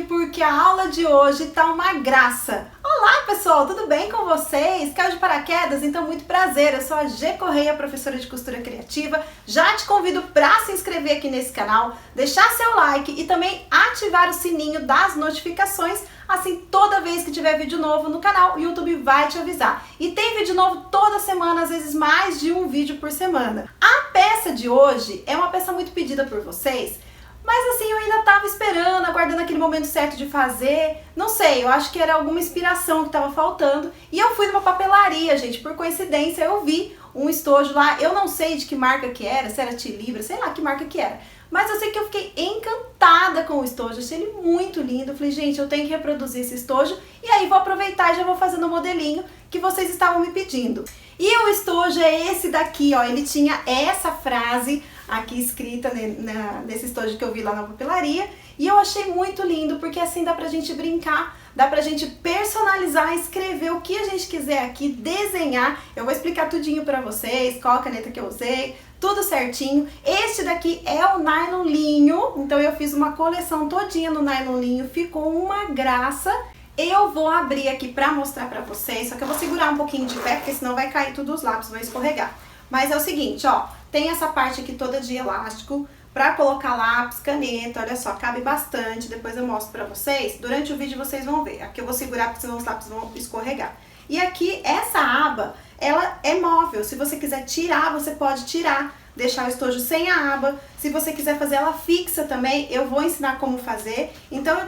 porque a aula de hoje tá uma graça. Olá pessoal, tudo bem com vocês? Caiu de paraquedas? Então muito prazer, eu sou a G Correia, professora de costura criativa. Já te convido para se inscrever aqui nesse canal, deixar seu like e também ativar o sininho das notificações. Assim, toda vez que tiver vídeo novo no canal, o YouTube vai te avisar. E tem vídeo novo toda semana, às vezes mais de um vídeo por semana. A peça de hoje é uma peça muito pedida por vocês, mas assim, eu ainda tava esperando, aguardando aquele momento certo de fazer. Não sei, eu acho que era alguma inspiração que tava faltando. E eu fui numa papelaria, gente, por coincidência eu vi um estojo lá. Eu não sei de que marca que era, se era Tilibra, sei lá que marca que era. Mas eu sei que eu fiquei encantada com o estojo, achei ele muito lindo. Eu falei, gente, eu tenho que reproduzir esse estojo. E aí vou aproveitar e já vou fazendo o modelinho que vocês estavam me pedindo. E o estojo é esse daqui, ó, ele tinha essa frase aqui escrita nesse estojo que eu vi lá na papelaria. E eu achei muito lindo, porque assim dá pra gente brincar, dá pra gente personalizar, escrever o que a gente quiser aqui, desenhar. Eu vou explicar tudinho pra vocês, qual a caneta que eu usei, tudo certinho. Este daqui é o nylon linho, então eu fiz uma coleção todinha no nylon linho, ficou uma graça. Eu vou abrir aqui pra mostrar pra vocês, só que eu vou segurar um pouquinho de pé, porque senão vai cair tudo os lápis, vai escorregar. Mas é o seguinte, ó, tem essa parte aqui toda de elástico pra colocar lápis, caneta, olha só, cabe bastante, depois eu mostro pra vocês. Durante o vídeo vocês vão ver, aqui eu vou segurar porque senão os lápis vão escorregar. E aqui, essa aba, ela é móvel, se você quiser tirar, você pode tirar, deixar o estojo sem a aba. Se você quiser fazer ela fixa também, eu vou ensinar como fazer. Então,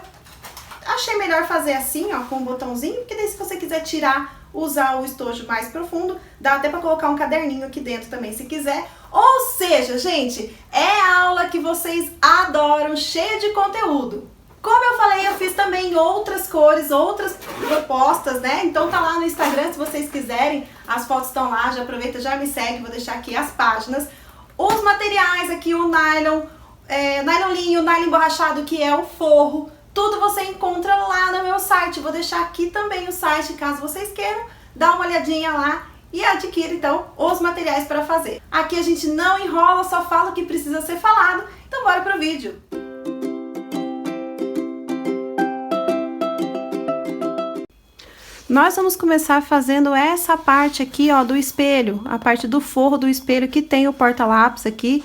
achei melhor fazer assim, ó, com um botãozinho, porque daí se você quiser tirar, usar o estojo mais profundo, dá até pra colocar um caderninho aqui dentro também, se quiser. Ou seja, gente, é a aula que vocês adoram, cheia de conteúdo. Como eu falei, eu fiz também outras cores, outras propostas, né? Então tá lá no Instagram, se vocês quiserem, as fotos estão lá, já aproveita, já me segue, vou deixar aqui as páginas. Os materiais aqui, o nylon, nylon linho, nylon emborrachado, que é o forro, tudo você encontra lá no meu site. Vou deixar aqui também o site, caso vocês queiram, dá uma olhadinha lá e adquira então os materiais para fazer. Aqui a gente não enrola, só fala o que precisa ser falado, então bora pro vídeo. Nós vamos começar fazendo essa parte aqui, ó, do espelho, a parte do forro do espelho que tem o porta-lápis aqui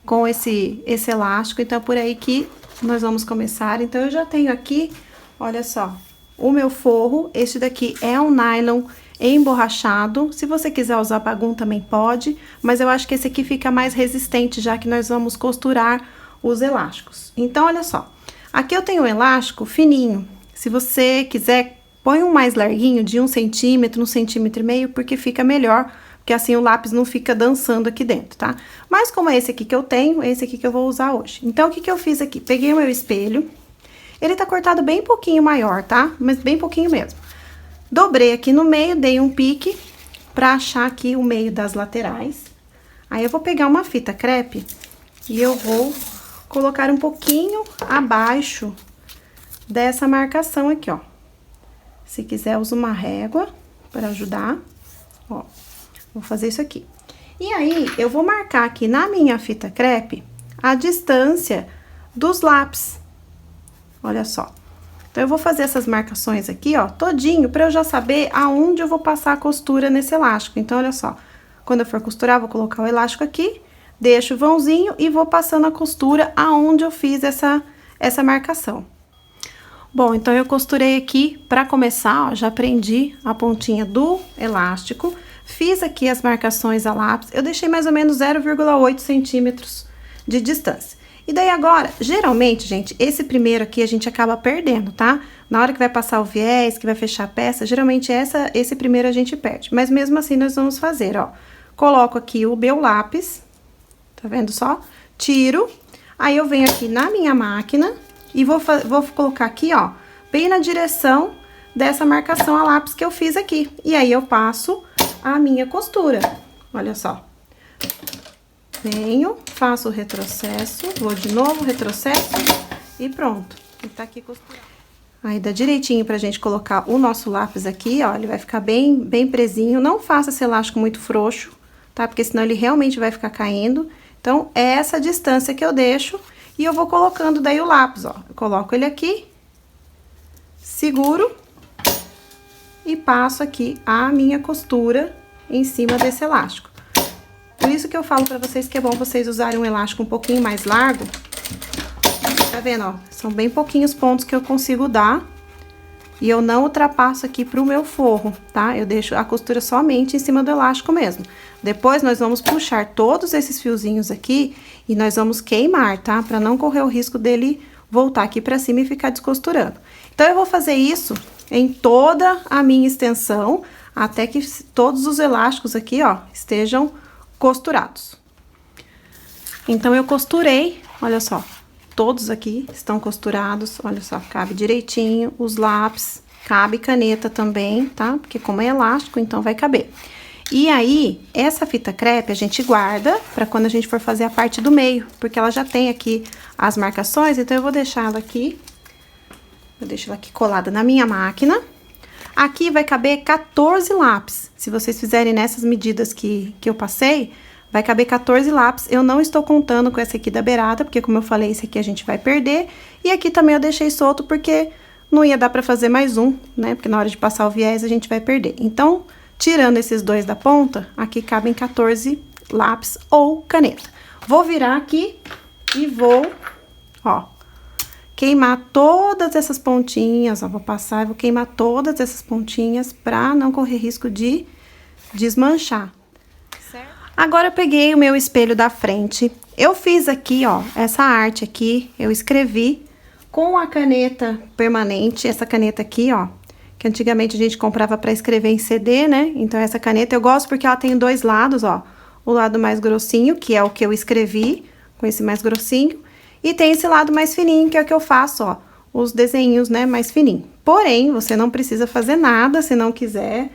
com esse elástico, então é por aí que nós vamos começar. Então eu já tenho aqui, olha só, o meu forro. Este daqui é um nylon emborrachado, se você quiser usar bagum também pode, mas eu acho que esse aqui fica mais resistente, já que nós vamos costurar os elásticos. Então olha só, aqui eu tenho um elástico fininho, se você quiser põe um mais larguinho, de 1 centímetro, 1,5 centímetros, porque fica melhor, porque assim o lápis não fica dançando aqui dentro, tá? Mas como é esse aqui que eu tenho, é esse aqui que eu vou usar hoje. Então, o que que eu fiz aqui? Peguei o meu espelho, ele tá cortado bem pouquinho maior, tá? Mas bem pouquinho mesmo. Dobrei aqui no meio, dei um pique pra achar aqui o meio das laterais. Aí, eu vou pegar uma fita crepe e eu vou colocar um pouquinho abaixo dessa marcação aqui, ó. Se quiser, usa uma régua para ajudar, ó. Vou fazer isso aqui. E aí, eu vou marcar aqui na minha fita crepe a distância dos lápis. Olha só. Então, eu vou fazer essas marcações aqui, ó, todinho, pra eu já saber aonde eu vou passar a costura nesse elástico. Então, olha só. Quando eu for costurar, vou colocar o elástico aqui, deixo o vãozinho e vou passando a costura aonde eu fiz essa marcação. Bom, então eu costurei aqui, pra começar, ó, já prendi a pontinha do elástico, fiz aqui as marcações a lápis, eu deixei mais ou menos 0,8 centímetros de distância. E daí agora, geralmente, gente, esse primeiro aqui a gente acaba perdendo, tá? Na hora que vai passar o viés, que vai fechar a peça, geralmente esse primeiro a gente perde. Mas mesmo assim nós vamos fazer, ó. Coloco aqui o meu lápis, tá vendo só? Tiro, aí eu venho aqui na minha máquina e vou colocar aqui, ó, bem na direção dessa marcação a lápis que eu fiz aqui. E aí, eu passo a minha costura. Olha só. Venho, faço o retrocesso, vou de novo, retrocesso e pronto. E tá aqui costurado. Aí, dá direitinho pra gente colocar o nosso lápis aqui, ó, ele vai ficar bem presinho. Não faça esse elástico muito frouxo, tá? Porque senão ele realmente vai ficar caindo. Então, é essa distância que eu deixo. E eu vou colocando daí o lápis, ó. Eu coloco ele aqui seguro e passo aqui a minha costura em cima desse elástico. Por isso que eu falo pra vocês que é bom vocês usarem um elástico um pouquinho mais largo. Tá vendo, ó? São bem pouquinhos pontos que eu consigo dar. E eu não ultrapasso aqui pro meu forro, tá? Eu deixo a costura somente em cima do elástico mesmo. Depois, nós vamos puxar todos esses fiozinhos aqui e nós vamos queimar, tá? Pra não correr o risco dele voltar aqui pra cima e ficar descosturando. Então, eu vou fazer isso em toda a minha extensão, até que todos os elásticos aqui, ó, estejam costurados. Então, eu costurei, olha só, todos aqui estão costurados, olha só, cabe direitinho, os lápis, cabe caneta também, tá? Porque como é elástico, então vai caber. E aí, essa fita crepe a gente guarda pra quando a gente for fazer a parte do meio, porque ela já tem aqui as marcações, então eu vou deixar ela aqui, eu deixo ela aqui colada na minha máquina. Aqui vai caber 14 lápis. Se vocês fizerem nessas medidas que eu passei, vai caber 14 lápis. Eu não estou contando com esse aqui da beirada, porque como eu falei, esse aqui a gente vai perder. E aqui também eu deixei solto porque não ia dar pra fazer mais um, né? Porque na hora de passar o viés a gente vai perder. Então, tirando esses dois da ponta, aqui cabem 14 lápis ou caneta. Vou virar aqui e vou, ó, queimar todas essas pontinhas, ó, vou passar e vou queimar todas essas pontinhas pra não correr risco de desmanchar. Certo? Agora eu peguei o meu espelho da frente, eu fiz aqui, ó, essa arte aqui, eu escrevi com a caneta permanente, essa caneta aqui, ó, que antigamente a gente comprava pra escrever em CD, né? Então essa caneta eu gosto porque ela tem dois lados, ó, o lado mais grossinho, que é o que eu escrevi, com esse mais grossinho, e tem esse lado mais fininho, que é o que eu faço, ó, os desenhos, né, mais fininho. Porém, você não precisa fazer nada, se não quiser,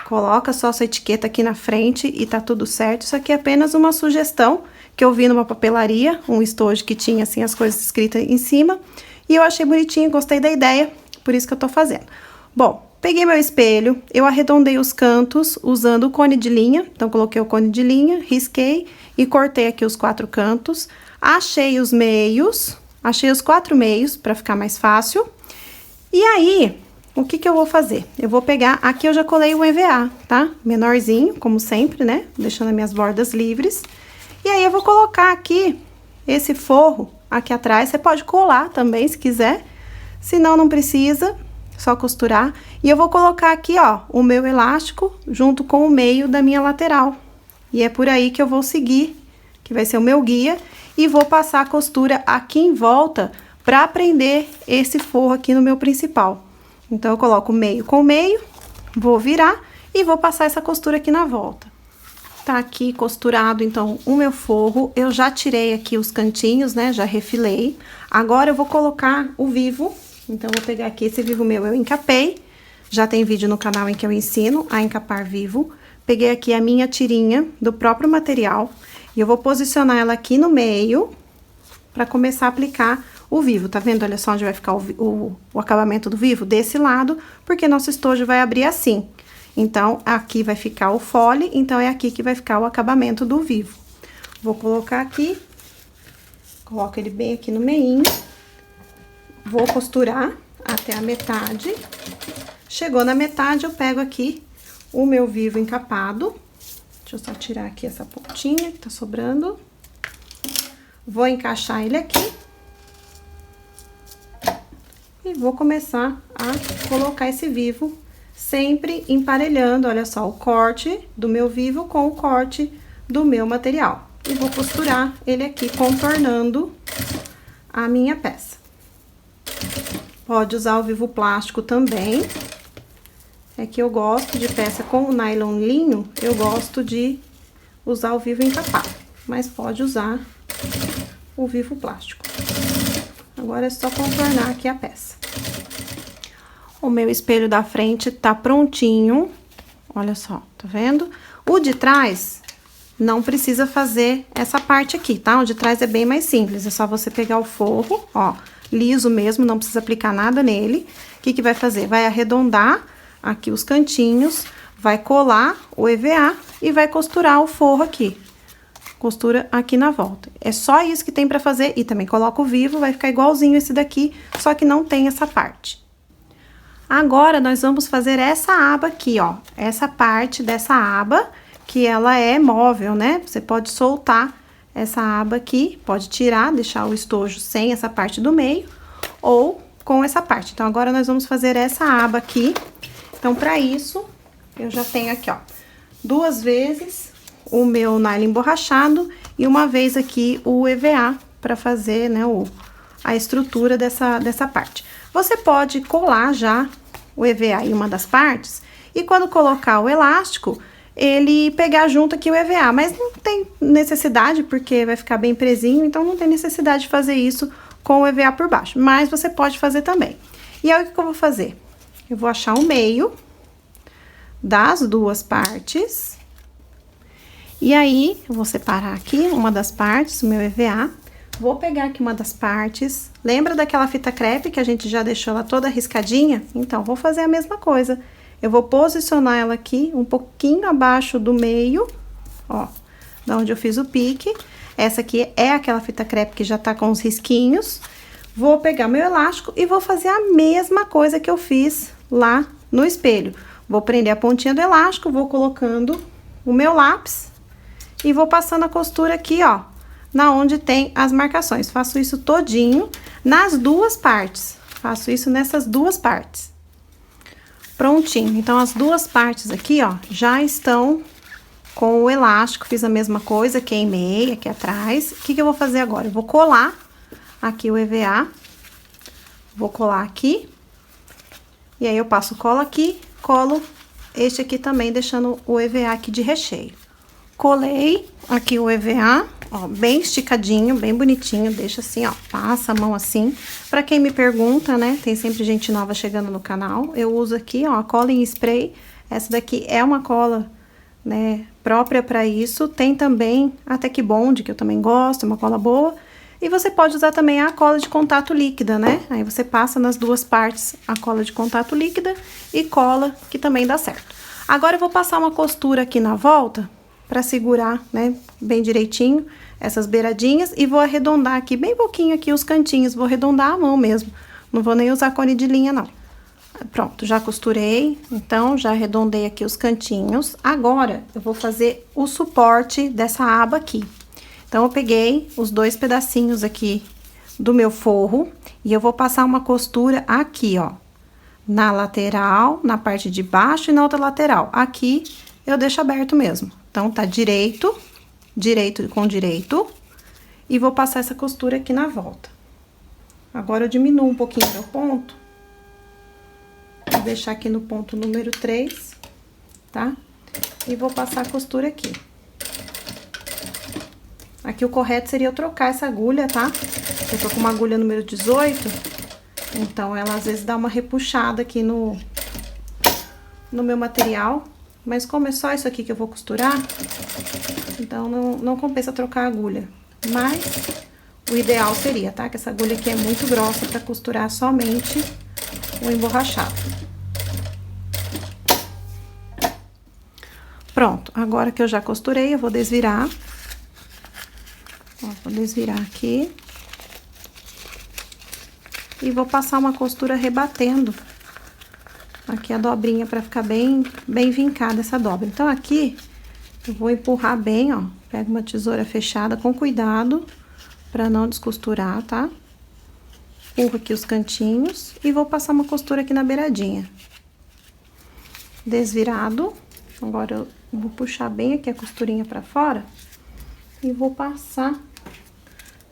coloca só sua etiqueta aqui na frente e tá tudo certo. Isso aqui é apenas uma sugestão que eu vi numa papelaria, um estojo que tinha, assim, as coisas escritas em cima, e eu achei bonitinho, gostei da ideia, por isso que eu tô fazendo. Bom, peguei meu espelho, eu arredondei os cantos usando o cone de linha, então coloquei o cone de linha, risquei e cortei aqui os 4 cantos. Achei os meios, achei os 4 meios pra ficar mais fácil. E aí, o que que eu vou fazer? Eu vou pegar, aqui eu já colei o EVA, tá? Menorzinho, como sempre, né? Deixando as minhas bordas livres. E aí, eu vou colocar aqui esse forro aqui atrás. Você pode colar também, se quiser. Se não, não precisa, só costurar. E eu vou colocar aqui, ó, o meu elástico junto com o meio da minha lateral. E é por aí que eu vou seguir, que vai ser o meu guia. E vou passar a costura aqui em volta pra prender esse forro aqui no meu principal. Então, eu coloco meio com meio, vou virar e vou passar essa costura aqui na volta. Tá aqui costurado, então, o meu forro. Eu já tirei aqui os cantinhos, né? Já refilei. Agora, eu vou colocar o vivo. Então, eu vou pegar aqui esse vivo meu, eu encapei. Já tem vídeo no canal em que eu ensino a encapar vivo. Peguei aqui a minha tirinha do próprio material. E eu vou posicionar ela aqui no meio pra começar a aplicar o vivo. Tá vendo? Olha só onde vai ficar o acabamento do vivo? Desse lado, porque nosso estojo vai abrir assim. Então, aqui vai ficar o fole, então é aqui que vai ficar o acabamento do vivo. Vou colocar aqui, coloco ele bem aqui no meinho. Vou costurar até a metade. Chegou na metade, eu pego aqui o meu vivo encapado. Deixa eu só tirar aqui essa pontinha que tá sobrando. Vou encaixar ele aqui. E vou começar a colocar esse vivo, sempre emparelhando, olha só, o corte do meu vivo com o corte do meu material. E vou costurar ele aqui, contornando a minha peça. Pode usar o vivo plástico também. É que eu gosto de peça com nylon linho, eu gosto de usar o vivo encapado, mas pode usar o vivo plástico. Agora é só contornar aqui a peça. O meu espelho da frente tá prontinho, olha só, tá vendo? O de trás não precisa fazer essa parte aqui, tá? O de trás é bem mais simples, é só você pegar o forro, ó, liso mesmo, não precisa aplicar nada nele. O que que vai fazer? Vai arredondar aqui os cantinhos, vai colar o EVA e vai costurar o forro aqui. Costura aqui na volta. É só isso que tem pra fazer. E também coloca o vivo, vai ficar igualzinho esse daqui, só que não tem essa parte. Agora, nós vamos fazer essa aba aqui, ó. Essa parte dessa aba, que ela é móvel, né? Você pode soltar essa aba aqui, pode tirar, deixar o estojo sem essa parte do meio, ou com essa parte. Então, agora nós vamos fazer essa aba aqui. Então, pra isso, eu já tenho aqui, ó, 2 vezes o meu nylon emborrachado e uma vez aqui o EVA pra fazer, né, a estrutura dessa parte. Você pode colar já o EVA em uma das partes e quando colocar o elástico, ele pegar junto aqui o EVA, mas não tem necessidade porque vai ficar bem presinho, então não tem necessidade de fazer isso com o EVA por baixo, mas você pode fazer também. E aí, o que eu vou fazer? Eu vou achar o meio das 2 partes, e aí, eu vou separar aqui uma das partes, o meu EVA, vou pegar aqui uma das partes, lembra daquela fita crepe que a gente já deixou ela toda riscadinha? Então, vou fazer a mesma coisa. Eu vou posicionar ela aqui um pouquinho abaixo do meio, ó, da onde eu fiz o pique. Essa aqui é aquela fita crepe que já tá com os risquinhos. Vou pegar meu elástico e vou fazer a mesma coisa que eu fiz lá no espelho. Vou prender a pontinha do elástico, vou colocando o meu lápis e vou passando a costura aqui, ó, na onde tem as marcações. Faço isso todinho nas 2 partes. Faço isso nessas 2 partes. Prontinho. Então, as 2 partes aqui, ó, já estão com o elástico. Fiz a mesma coisa, queimei aqui atrás. O que eu vou fazer agora? Eu vou colar aqui o EVA. Vou colar aqui. E aí, eu passo cola aqui, colo este aqui também, deixando o EVA aqui de recheio. Colei aqui o EVA, ó, bem esticadinho, bem bonitinho, deixa assim, ó, passa a mão assim. Pra quem me pergunta, né, tem sempre gente nova chegando no canal, eu uso aqui, ó, a cola em spray. Essa daqui é uma cola, né, própria pra isso. Tem também a Tec Bond, que eu também gosto, é uma cola boa. E você pode usar também a cola de contato líquida, né? Aí você passa nas 2 partes a cola de contato líquida e cola, que também dá certo. Agora eu vou passar uma costura aqui na volta, pra segurar, né, bem direitinho essas beiradinhas e vou arredondar aqui bem pouquinho aqui os cantinhos, vou arredondar a mão mesmo, não vou nem usar cone de linha não. Pronto, já costurei, então já arredondei aqui os cantinhos. Agora eu vou fazer o suporte dessa aba aqui. Então eu peguei os 2 pedacinhos aqui do meu forro e eu vou passar uma costura aqui, ó, na lateral, na parte de baixo e na outra lateral. Aqui eu deixo aberto mesmo. Então, tá direito, direito com direito, e vou passar essa costura aqui na volta. Agora, eu diminuo um pouquinho meu ponto, vou deixar aqui no ponto número 3, tá? E vou passar a costura aqui. Aqui o correto seria eu trocar essa agulha, tá? Eu tô com uma agulha número 18, então ela às vezes dá uma repuxada aqui no meu material. Mas como é só isso aqui que eu vou costurar, então não compensa trocar a agulha. Mas o ideal seria, tá? Que essa agulha aqui é muito grossa pra costurar somente o emborrachado. Pronto, agora que eu já costurei, eu vou desvirar. Ó, vou desvirar aqui. E vou passar uma costura rebatendo aqui a dobrinha pra ficar bem vincada essa dobra. Então, aqui eu vou empurrar bem, ó. Pega uma tesoura fechada com cuidado pra não descosturar, tá? Empurro aqui os cantinhos e vou passar uma costura aqui na beiradinha. Desvirado. Agora eu vou puxar bem aqui a costurinha pra fora e vou passar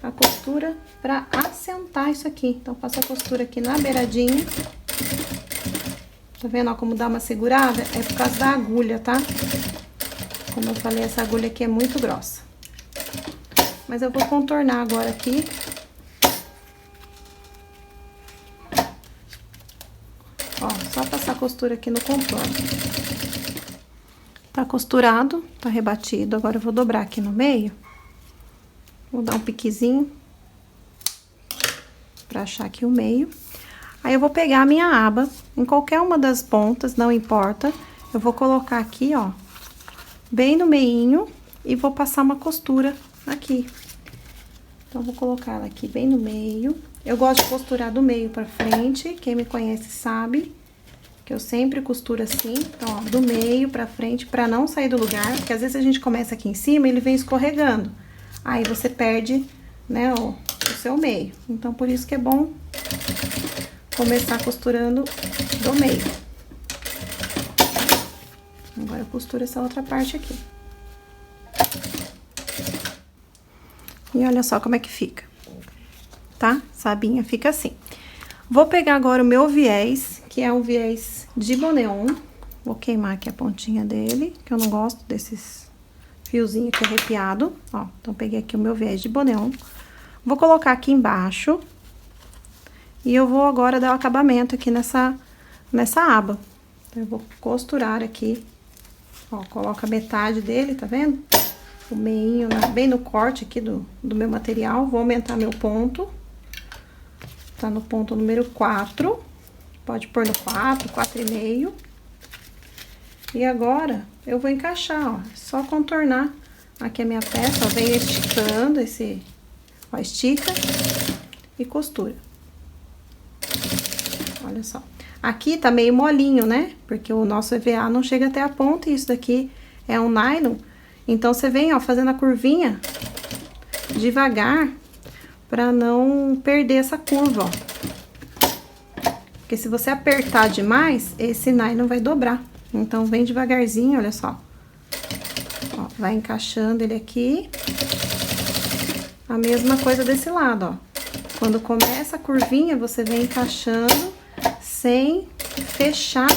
a costura pra assentar isso aqui. Então, passo a costura aqui na beiradinha. Tá vendo, ó, como dá uma segurada? É por causa da agulha, tá? Como eu falei, essa agulha aqui é muito grossa. Mas eu vou contornar agora aqui. Ó, só passar a costura aqui no contorno. Tá costurado, tá rebatido. Agora eu vou dobrar aqui no meio. Vou dar um piquezinho pra achar aqui o meio. Aí, eu vou pegar a minha aba, em qualquer uma das pontas, não importa. Eu vou colocar aqui, ó, bem no meinho e vou passar uma costura aqui. Então, vou colocar ela aqui bem no meio. Eu gosto de costurar do meio pra frente, quem me conhece sabe. que eu sempre costuro assim, então, ó, do meio pra frente, pra não sair do lugar, porque às vezes a gente começa aqui em cima e ele vem escorregando. Aí você perde, né, o seu meio. Então, por isso que é bom começar costurando do meio. Agora eu costuro essa outra parte aqui. E olha só como é que fica, tá? Sabinha fica assim. Vou pegar agora o meu viés, que é um viés de boneon. Vou queimar aqui a pontinha dele, que eu não gosto desses fiozinhos aqui arrepiado. Ó, então peguei aqui o meu viés de boneon. Vou colocar aqui embaixo. E eu vou agora dar o acabamento aqui nessa aba. Então, eu vou costurar aqui. Ó, coloca metade dele, tá vendo? O meinho, bem no corte aqui do meu material. Vou aumentar meu ponto. Tá no ponto número 4. Pode pôr no 4, 4,5. E agora, eu vou encaixar, ó. Só contornar aqui a minha peça, ó. Vem esticando esse... Ó, estica e costura. Olha só. Aqui tá meio molinho, né? Porque o nosso EVA não chega até a ponta e isso daqui é um nylon. Então, você vem, ó, fazendo a curvinha devagar pra não perder essa curva, ó. Porque se você apertar demais, esse nylon vai dobrar. Então, vem devagarzinho, olha só. Ó, vai encaixando ele aqui. A mesma coisa desse lado, ó. Quando começa a curvinha, você vem encaixando sem fechar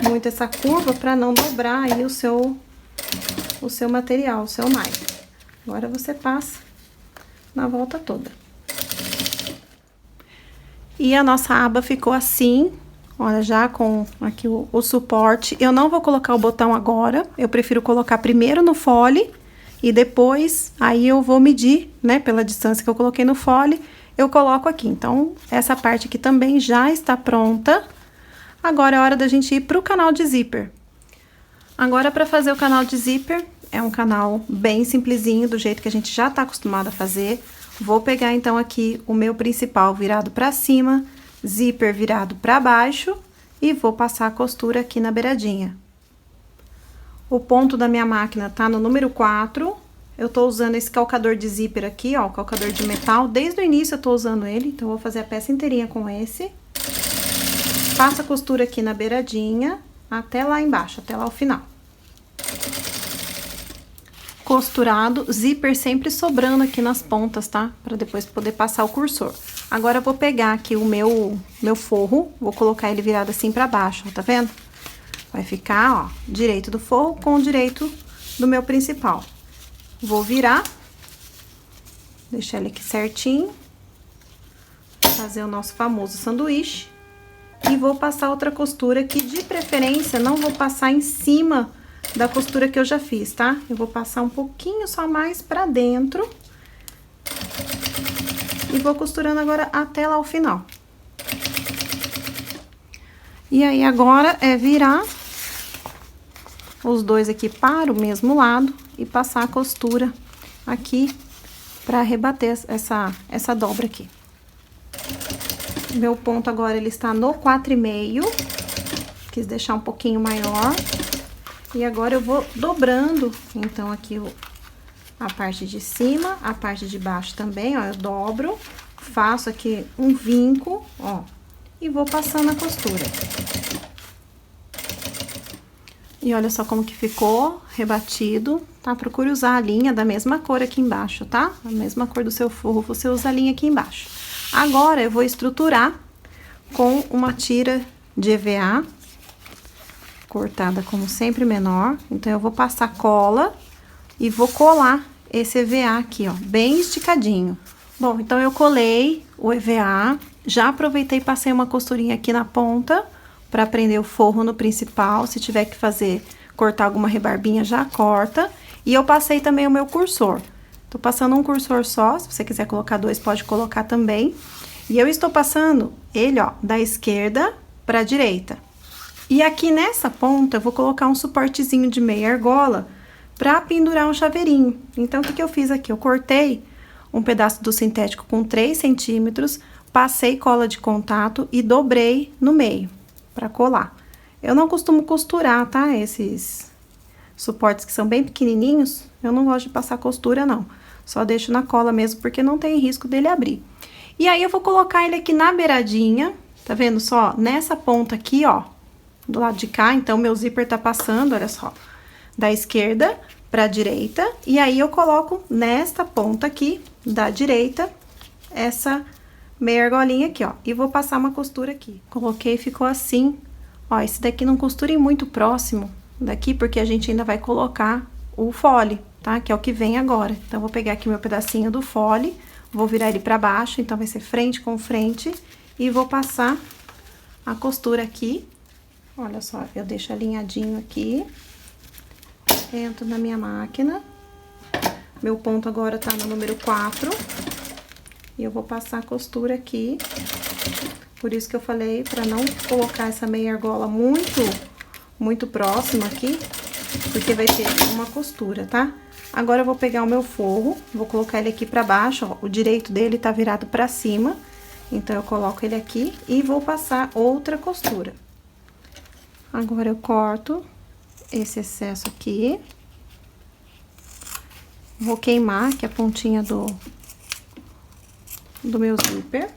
muito essa curva pra não dobrar aí o seu material, o seu nylon. Agora, você passa na volta toda. E a nossa aba ficou assim, olha, já com aqui o suporte. Eu não vou colocar o botão agora, eu prefiro colocar primeiro no fole e depois, aí eu vou medir, né, pela distância que eu coloquei no fole, eu coloco aqui. Então, essa parte aqui também já está pronta. Agora é hora da gente ir pro canal de zíper. Agora, para fazer o canal de zíper, é um canal bem simplesinho, do jeito que a gente já tá acostumado a fazer. Vou pegar, então, aqui o meu principal virado pra cima, zíper virado pra baixo e vou passar a costura aqui na beiradinha. O ponto da minha máquina tá no número 4. Eu tô usando esse calcador de zíper aqui, ó, o calcador de metal. Desde o início eu tô usando ele, então eu vou fazer a peça inteirinha com esse. Passo a costura aqui na beiradinha, até lá embaixo, até lá o final. Costurado, zíper sempre sobrando aqui nas pontas, tá? Pra depois poder passar o cursor. Agora, eu vou pegar aqui o meu forro, vou colocar ele virado assim pra baixo, ó, tá vendo? Vai ficar, ó, direito do forro com o direito do meu principal. Vou virar, deixar ele aqui certinho, fazer o nosso famoso sanduíche. E vou passar outra costura que, de preferência, não vou passar em cima da costura que eu já fiz, tá? Eu vou passar um pouquinho só mais pra dentro. E vou costurando agora até lá o final. E aí, agora é virar os dois aqui para o mesmo lado e passar a costura aqui pra rebater essa dobra aqui. Meu ponto agora, ele está no 4,5. Quis deixar um pouquinho maior. E agora, eu vou dobrando, então, aqui a parte de cima, a parte de baixo também, ó, eu dobro, faço aqui um vinco, ó, e vou passando a costura. E olha só como que ficou, rebatido, tá? Procure usar a linha da mesma cor aqui embaixo, tá? A mesma cor do seu forro, você usa a linha aqui embaixo. Agora, eu vou estruturar com uma tira de EVA, cortada como sempre menor. Então, eu vou passar cola e vou colar esse EVA aqui, ó, bem esticadinho. Bom, então, eu colei o EVA, já aproveitei e passei uma costurinha aqui na ponta pra prender o forro no principal. Se tiver que cortar alguma rebarbinha, já corta. E eu passei também o meu cursor. Tô passando um cursor só, se você quiser colocar 2, pode colocar também. E eu estou passando ele, ó, da esquerda pra direita. E aqui nessa ponta, eu vou colocar um suportezinho de meia argola pra pendurar um chaveirinho. Então, o que eu fiz aqui? Eu cortei um pedaço do sintético com 3 centímetros, passei cola de contato e dobrei no meio pra colar. Eu não costumo costurar, tá? Esses suportes que são bem pequenininhos, eu não gosto de passar costura, não. Só deixo na cola mesmo, porque não tem risco dele abrir. E aí, eu vou colocar ele aqui na beiradinha, tá vendo só? Nessa ponta aqui, ó, do lado de cá. Então, meu zíper tá passando, olha só, da esquerda pra direita. E aí, eu coloco nesta ponta aqui, da direita, essa meia argolinha aqui, ó. E vou passar uma costura aqui. Coloquei, ficou assim. Ó, esse daqui não costurem muito próximo daqui, porque a gente ainda vai colocar o fole, tá? Que é o que vem agora. Então, vou pegar aqui meu pedacinho do fole, vou virar ele pra baixo, então vai ser frente com frente, e vou passar a costura aqui. Olha só, eu deixo alinhadinho aqui, entro na minha máquina, meu ponto agora tá no número 4, e eu vou passar a costura aqui. Por isso que eu falei pra não colocar essa meia argola muito próxima aqui, porque vai ter uma costura, tá? Agora eu vou pegar o meu forro, vou colocar ele aqui pra baixo, ó, o direito dele tá virado pra cima, então eu coloco ele aqui e vou passar outra costura. Agora eu corto esse excesso aqui, vou queimar aqui a pontinha do meu zíper.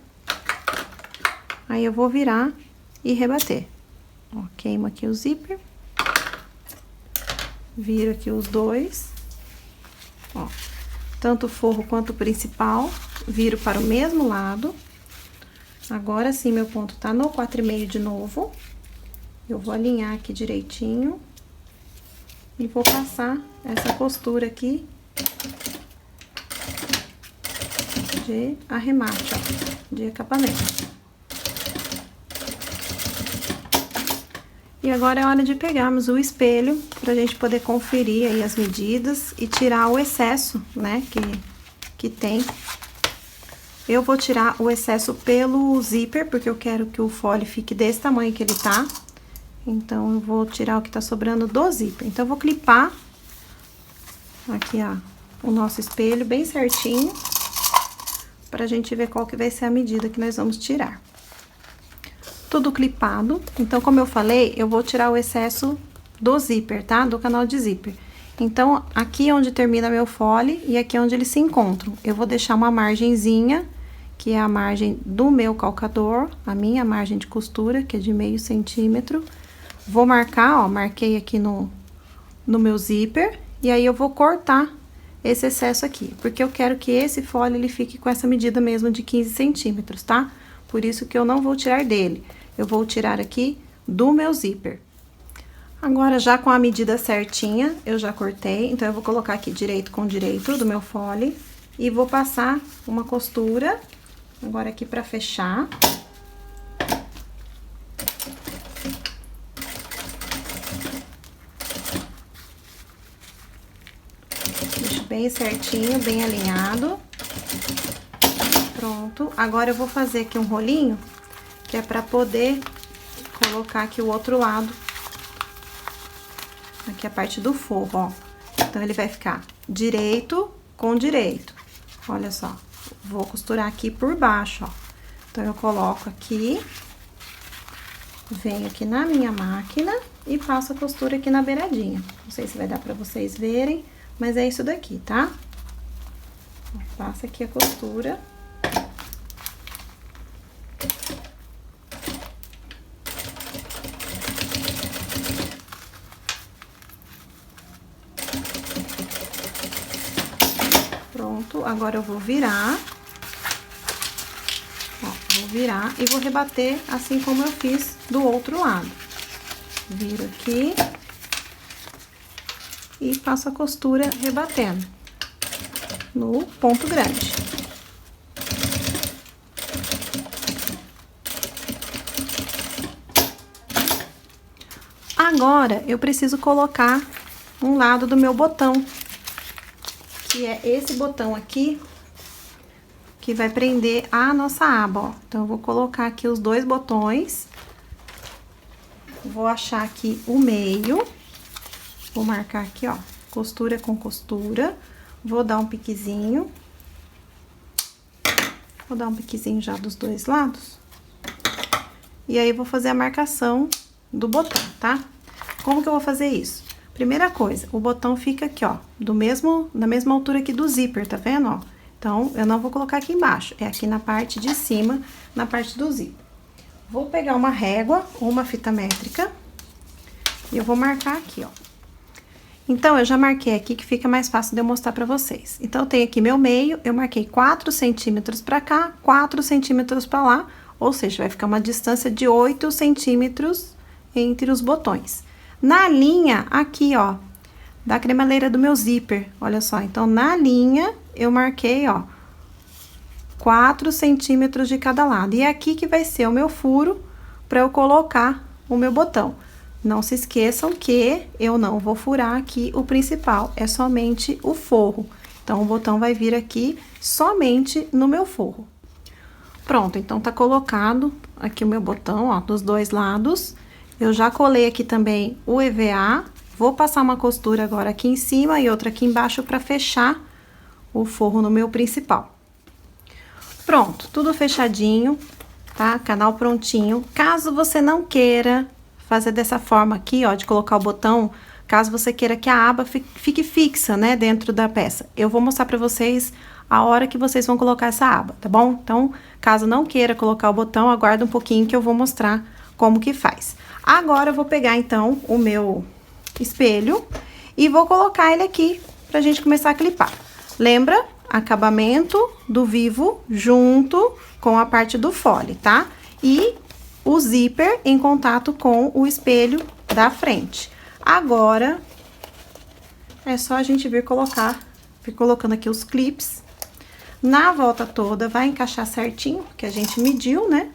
Aí, eu vou virar e rebater. Ó, queimo aqui o zíper. Viro aqui os dois. Ó, tanto o forro quanto o principal. Viro para o mesmo lado. Agora sim, meu ponto tá no 4,5 de novo. Eu vou alinhar aqui direitinho. E vou passar essa costura aqui de arremate, ó, de acabamento. E agora é hora de pegarmos o espelho pra gente poder conferir aí as medidas e tirar o excesso, né, que tem. Eu vou tirar o excesso pelo zíper, porque eu quero que o fole fique desse tamanho que ele tá. Então, eu vou tirar o que tá sobrando do zíper. Então, eu vou clipar aqui, ó, o nosso espelho bem certinho, pra gente ver qual que vai ser a medida que nós vamos tirar. Tudo clipado. Então, como eu falei, eu vou tirar o excesso do zíper, tá? Do canal de zíper. Então, aqui é onde termina meu fole e aqui é onde eles se encontram. Eu vou deixar uma margenzinha, que é a margem do meu calcador, a minha margem de costura, que é de meio centímetro. Vou marcar, ó, marquei aqui no meu zíper, e aí eu vou cortar esse excesso aqui, porque eu quero que esse fole, ele fique com essa medida mesmo de 15 centímetros, tá? Por isso que eu não vou tirar dele. Eu vou tirar aqui do meu zíper. Agora, já com a medida certinha, eu já cortei. Então, eu vou colocar aqui direito com direito do meu fole. E vou passar uma costura, agora aqui pra fechar. Deixo bem certinho, bem alinhado. Pronto. Agora, eu vou fazer aqui um rolinho, que é pra poder colocar aqui o outro lado. Aqui a parte do forro, ó. Então, ele vai ficar direito com direito. Olha só. Vou costurar aqui por baixo, ó. Então, eu coloco aqui, venho aqui na minha máquina e passo a costura aqui na beiradinha. Não sei se vai dar pra vocês verem, mas é isso daqui, tá? Passa aqui a costura. Pronto, agora eu vou virar. Ó, vou virar e vou rebater assim como eu fiz do outro lado. Viro aqui e passo a costura rebatendo no ponto grande. Agora, eu preciso colocar um lado do meu botão, que é esse botão aqui, que vai prender a nossa aba, ó. Então, eu vou colocar aqui os dois botões, vou achar aqui o meio, vou marcar aqui, ó, costura com costura, vou dar um piquezinho, já dos dois lados, e aí, vou fazer a marcação do botão, tá? Como que eu vou fazer isso? Primeira coisa, o botão fica aqui, ó, na mesma altura aqui do zíper, tá vendo, ó? Então, eu não vou colocar aqui embaixo, é aqui na parte de cima, na parte do zíper. Vou pegar uma régua ou uma fita métrica e eu vou marcar aqui, ó. Então, eu já marquei aqui que fica mais fácil de eu mostrar pra vocês. Então, eu tenho aqui meu meio, eu marquei 4 centímetros pra cá, 4 centímetros pra lá, ou seja, vai ficar uma distância de 8 centímetros entre os botões. Na linha, aqui, ó, da cremaleira do meu zíper, olha só. Então, na linha, eu marquei, ó, 4 centímetros de cada lado. E é aqui que vai ser o meu furo pra eu colocar o meu botão. Não se esqueçam que eu não vou furar aqui o principal, é somente o forro. Então, o botão vai vir aqui somente no meu forro. Pronto, então tá colocado aqui o meu botão, ó, dos dois lados. Eu já colei aqui também o EVA, vou passar uma costura agora aqui em cima e outra aqui embaixo pra fechar o forro no meu principal. Pronto, tudo fechadinho, tá? Canal prontinho. Caso você não queira fazer dessa forma aqui, ó, de colocar o botão, caso você queira que a aba fique fixa, né, dentro da peça, eu vou mostrar pra vocês a hora que vocês vão colocar essa aba, tá bom? Então, caso não queira colocar o botão, aguarda um pouquinho que eu vou mostrar como que faz. Agora, eu vou pegar, então, o meu espelho e vou colocar ele aqui pra gente começar a clipar. Lembra? Acabamento do vivo junto com a parte do fole, tá? E o zíper em contato com o espelho da frente. Agora, é só a gente vir colocando aqui os clips. Na volta toda, vai encaixar certinho, que a gente mediu, né?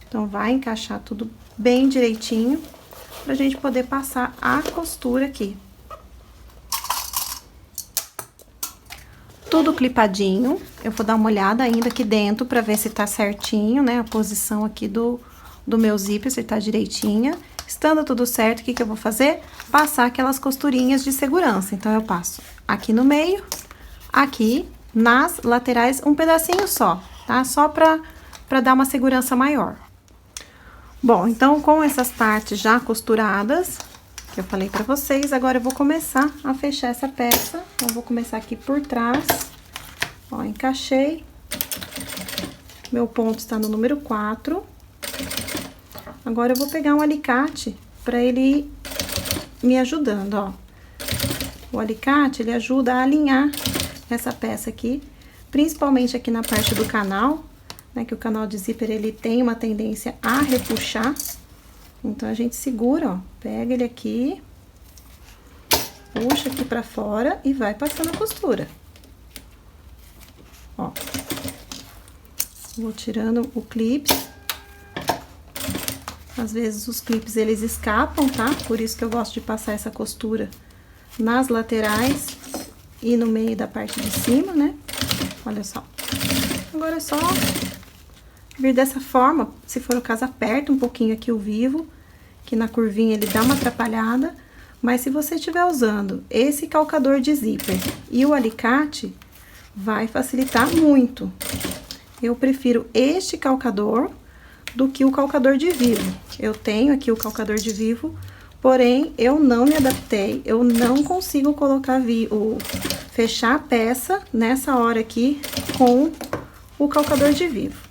Então, vai encaixar tudo bem direitinho, pra gente poder passar a costura aqui. Tudo clipadinho. Eu vou dar uma olhada ainda aqui dentro pra ver se tá certinho, né? A posição aqui do meu zíper, se tá direitinha. Estando tudo certo, o que que eu vou fazer? Passar aquelas costurinhas de segurança. Então, eu passo aqui no meio, aqui nas laterais, um pedacinho só, tá? Só pra dar uma segurança maior. Bom, então, com essas partes já costuradas, que eu falei pra vocês, agora eu vou começar a fechar essa peça. Então, eu vou começar aqui por trás. Ó, encaixei. Meu ponto está no número 4. Agora, eu vou pegar um alicate pra ele ir me ajudando, ó. O alicate, ele ajuda a alinhar essa peça aqui, principalmente aqui na parte do canal, né, que o canal de zíper, ele tem uma tendência a repuxar. Então, a gente segura, ó, pega ele aqui, puxa aqui pra fora e vai passando a costura. Ó, vou tirando o clipe. Às vezes, os clipes, eles escapam, tá? Por isso que eu gosto de passar essa costura nas laterais e no meio da parte de cima, né? Olha só. Agora é só vir dessa forma, se for o caso, aperta um pouquinho aqui o vivo, que na curvinha ele dá uma atrapalhada, mas se você estiver usando esse calcador de zíper e o alicate, vai facilitar muito. Eu prefiro este calcador do que o calcador de vivo. Eu tenho aqui o calcador de vivo, porém, eu não me adaptei, eu não consigo colocar fechar a peça nessa hora aqui com o calcador de vivo.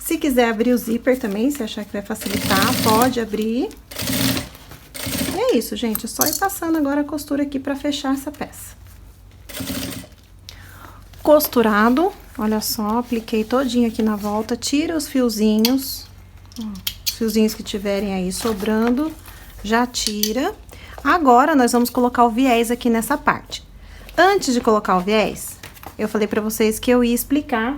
Se quiser abrir o zíper também, se achar que vai facilitar, pode abrir. E é isso, gente, é só ir passando agora a costura aqui pra fechar essa peça. Costurado, olha só, apliquei todinho aqui na volta, tira os fiozinhos, ó, os fiozinhos que tiverem aí sobrando, já tira. Agora, nós vamos colocar o viés aqui nessa parte. Antes de colocar o viés, eu falei pra vocês que eu ia explicar,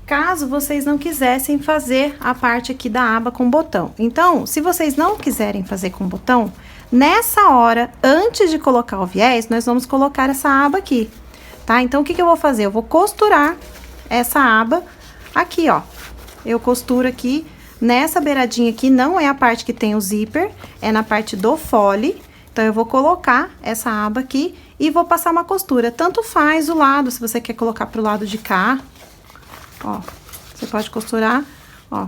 caso vocês não quisessem fazer a parte aqui da aba com botão. Então, se vocês não quiserem fazer com botão, nessa hora, antes de colocar o viés, nós vamos colocar essa aba aqui, tá? Então, o que que eu vou fazer? Eu vou costurar essa aba aqui, ó. Eu costuro aqui nessa beiradinha aqui, não é a parte que tem o zíper, é na parte do fole. Então, eu vou colocar essa aba aqui e vou passar uma costura. Tanto faz o lado, se você quer colocar pro lado de cá, ó. Você pode costurar, ó,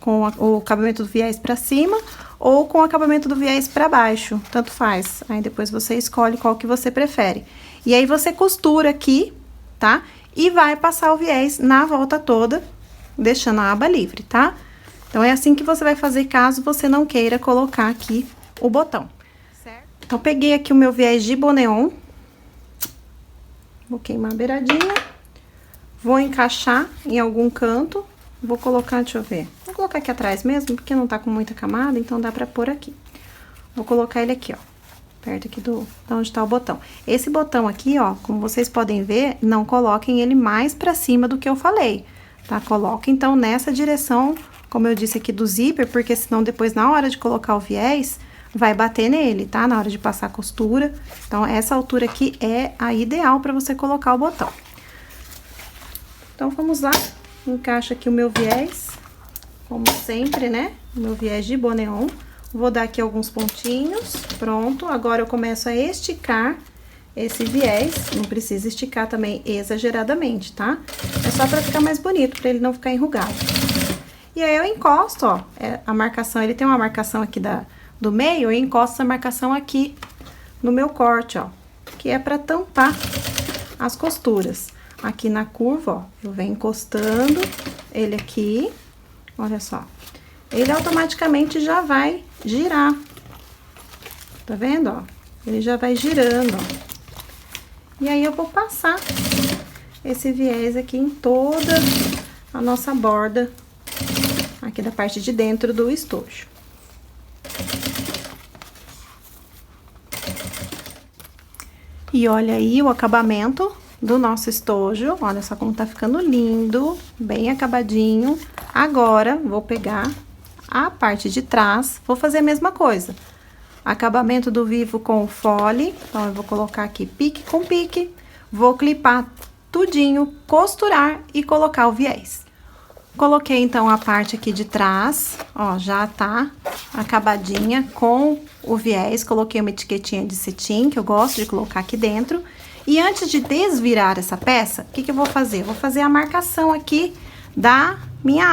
com o acabamento do viés pra cima ou com o acabamento do viés pra baixo, tanto faz. Aí depois você escolhe qual que você prefere. E aí você costura aqui, tá? E vai passar o viés na volta toda, deixando a aba livre, tá? Então, é assim que você vai fazer caso você não queira colocar aqui o botão. Certo? Então, peguei aqui o meu viés de boneon. Vou queimar a beiradinha. Vou encaixar em algum canto. Vou colocar, deixa eu ver. Vou colocar aqui atrás mesmo, porque não tá com muita camada, então dá pra pôr aqui. Vou colocar ele aqui, ó. Perto aqui da onde tá o botão. Esse botão aqui, ó, como vocês podem ver, não coloquem ele mais pra cima do que eu falei, tá? Coloca, então, nessa direção, como eu disse aqui, do zíper, porque senão depois, na hora de colocar o viés, vai bater nele, tá? Na hora de passar a costura. Então, essa altura aqui é a ideal pra você colocar o botão. Então, vamos lá. Encaixa aqui o meu viés, como sempre, né? O meu viés de boneon. Vou dar aqui alguns pontinhos, pronto. Agora, eu começo a esticar esse viés. Não precisa esticar também exageradamente, tá? É só pra ficar mais bonito, pra ele não ficar enrugado. E aí, eu encosto, ó, a marcação, ele tem uma marcação aqui do meio, eu encosto essa marcação aqui no meu corte, ó, que é pra tampar as costuras. Aqui na curva, ó, eu venho encostando ele aqui, olha só. Ele automaticamente já vai girar, tá vendo, ó? Ele já vai girando, ó. E aí, eu vou passar esse viés aqui em toda a nossa borda aqui da parte de dentro do estojo. E olha aí o acabamento do nosso estojo. Olha só como tá ficando lindo, bem acabadinho. Agora, vou pegar a parte de trás, vou fazer a mesma coisa. Acabamento do vivo com o fole. Então, eu vou colocar aqui pique com pique. Vou clipar tudinho, costurar e colocar o viés. Coloquei, então, a parte aqui de trás, ó, já tá acabadinha com o viés. Coloquei uma etiquetinha de cetim, que eu gosto de colocar aqui dentro. E antes de desvirar essa peça, o que que eu vou fazer? Eu vou fazer a marcação aqui da minha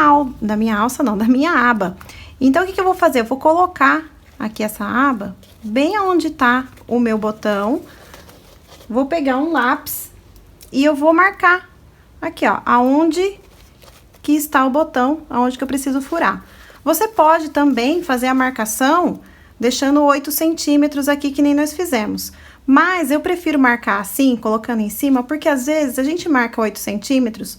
aba. Então, o que que eu vou fazer? Eu vou colocar aqui essa aba bem aonde tá o meu botão. Vou pegar um lápis e eu vou marcar aqui, ó, aonde que está o botão, aonde que eu preciso furar. Você pode também fazer a marcação deixando 8 centímetros aqui, que nem nós fizemos. Mas eu prefiro marcar assim, colocando em cima, porque às vezes a gente marca 8 centímetros,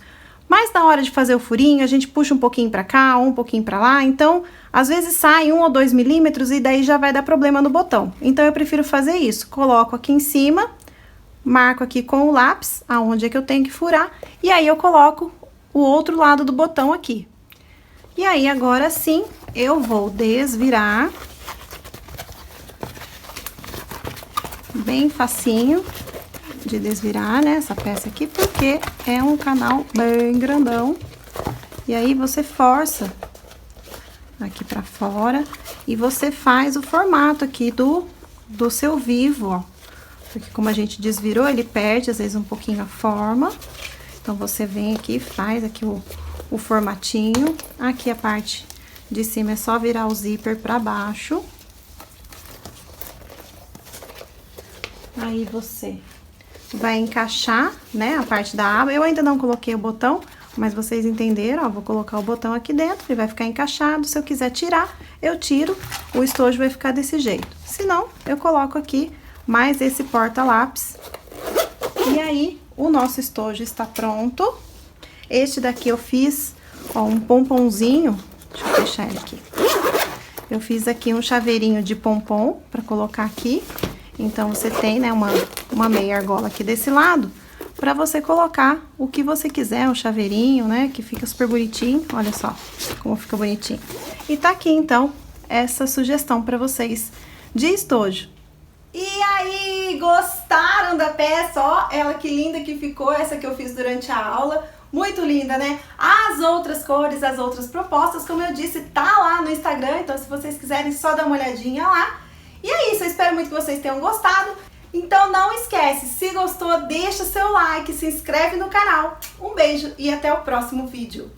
mas na hora de fazer o furinho, a gente puxa um pouquinho pra cá, um pouquinho pra lá, então, às vezes sai 1 ou 2 milímetros e daí já vai dar problema no botão. Então, eu prefiro fazer isso, coloco aqui em cima, marco aqui com o lápis, aonde é que eu tenho que furar, e aí eu coloco o outro lado do botão aqui. E aí, agora sim, eu vou desvirar. Bem facinho de desvirar, né, essa peça aqui, porque é um canal bem grandão. E aí, você força aqui pra fora e você faz o formato aqui do seu vivo, ó. Porque como a gente desvirou, ele perde, às vezes, um pouquinho a forma. Então, você vem aqui, faz aqui o formatinho. Aqui a parte de cima é só virar o zíper pra baixo. Aí, você vai encaixar, né, a parte da aba. Eu ainda não coloquei o botão, mas vocês entenderam, ó. Vou colocar o botão aqui dentro, ele vai ficar encaixado. Se eu quiser tirar, eu tiro. O estojo vai ficar desse jeito. Se não, eu coloco aqui mais esse porta-lápis. E aí, o nosso estojo está pronto. Este daqui eu fiz, ó, um pomponzinho. Deixa eu fechar ele aqui. Eu fiz aqui um chaveirinho de pompom pra colocar aqui. Então, você tem, né, uma meia argola aqui desse lado, pra você colocar o que você quiser, um chaveirinho, né, que fica super bonitinho. Olha só como fica bonitinho. E tá aqui, então, essa sugestão pra vocês de estojo. E aí, gostaram da peça? Ó, ela que linda que ficou, essa que eu fiz durante a aula. Muito linda, né? As outras cores, as outras propostas, como eu disse, tá lá no Instagram. Então, se vocês quiserem, só dar uma olhadinha lá. E é isso, eu espero muito que vocês tenham gostado. Então, não esquece, se gostou, deixa o seu like, se inscreve no canal. Um beijo e até o próximo vídeo.